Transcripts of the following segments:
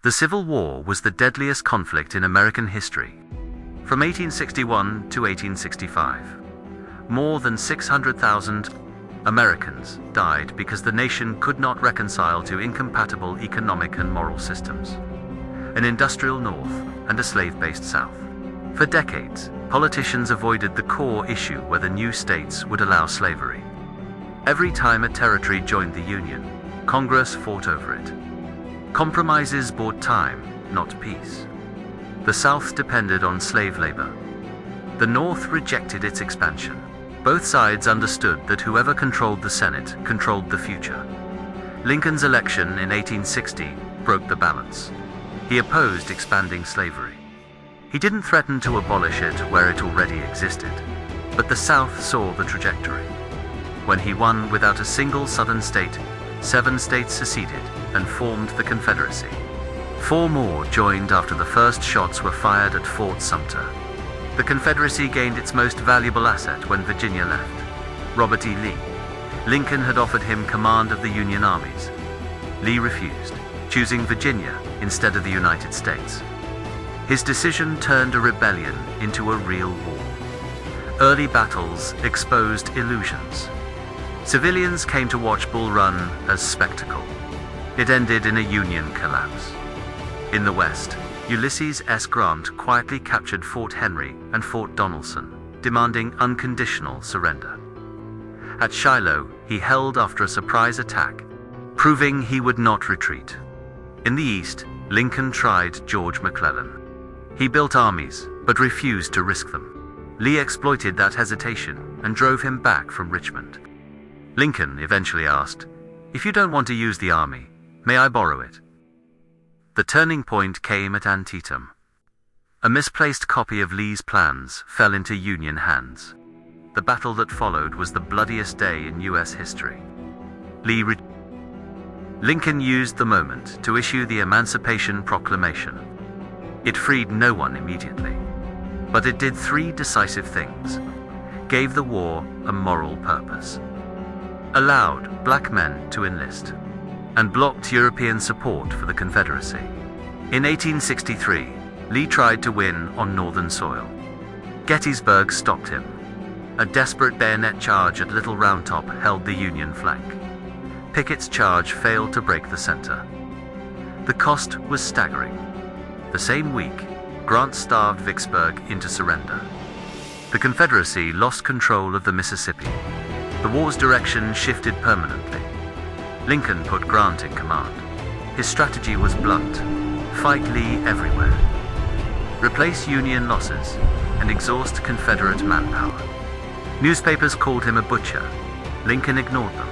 The Civil War was the deadliest conflict in American history. From 1861 to 1865, more than 600,000 Americans died because the nation could not reconcile to incompatible economic and moral systems, an industrial North and a slave-based South. For decades, politicians avoided the core issue whether new states would allow slavery. Every time a territory joined the Union, Congress fought over it. Compromises bought time, not peace. The South depended on slave labor. The North rejected its expansion. Both sides understood that whoever controlled the Senate controlled the future. Lincoln's election in 1860 broke the balance. He opposed expanding slavery. He didn't threaten to abolish it where it already existed, but the South saw the trajectory. When he won without a single Southern state, 7 states seceded and formed the Confederacy. 4 more joined after the first shots were fired at Fort Sumter. The Confederacy gained its most valuable asset when Virginia left: Robert E. Lee. Lincoln had offered him command of the Union armies. Lee refused, choosing Virginia instead of the United States. His decision turned a rebellion into a real war. Early battles exposed illusions. Civilians came to watch Bull Run as spectacle. It ended in a Union collapse. In the West, Ulysses S. Grant quietly captured Fort Henry and Fort Donelson, demanding unconditional surrender. At Shiloh, he held after a surprise attack, proving he would not retreat. In the East, Lincoln tried George McClellan. He built armies, but refused to risk them. Lee exploited that hesitation and drove him back from Richmond. Lincoln eventually asked, "If you don't want to use the army, may I borrow it?" The turning point came at Antietam. A misplaced copy of Lee's plans fell into Union hands. The battle that followed was the bloodiest day in U.S. history. Lincoln used the moment to issue the Emancipation Proclamation. It freed no one immediately, but it did 3 decisive things: gave the war a moral purpose, allowed black men to enlist, and blocked European support for the Confederacy. In 1863, Lee tried to win on Northern soil. Gettysburg stopped him. A desperate bayonet charge at Little Round Top held the Union flank. Pickett's charge failed to break the center. The cost was staggering. The same week, Grant starved Vicksburg into surrender. The Confederacy lost control of the Mississippi. The war's direction shifted permanently. Lincoln put Grant in command. His strategy was blunt: fight Lee everywhere, replace Union losses, and exhaust Confederate manpower. Newspapers called him a butcher. Lincoln ignored them.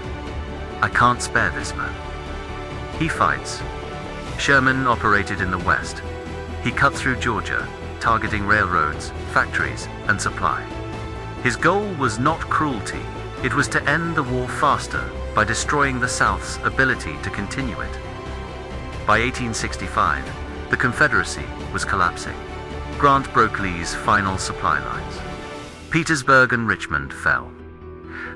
"I can't spare this man. He fights." Sherman operated in the West. He cut through Georgia, targeting railroads, factories, and supply. His goal was not cruelty. It was to end the war faster by destroying the South's ability to continue it. By 1865, the Confederacy was collapsing. Grant broke Lee's final supply lines. Petersburg and Richmond fell.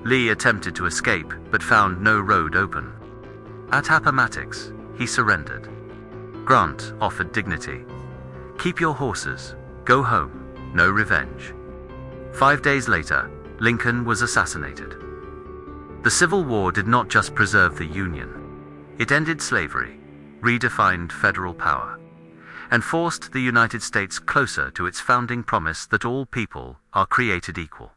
Lee attempted to escape, but found no road open. At Appomattox, he surrendered. Grant offered dignity. "Keep your horses. Go home. No revenge." 5 days later, Lincoln was assassinated. The Civil War did not just preserve the Union. It ended slavery, redefined federal power, and forced the United States closer to its founding promise that all people are created equal.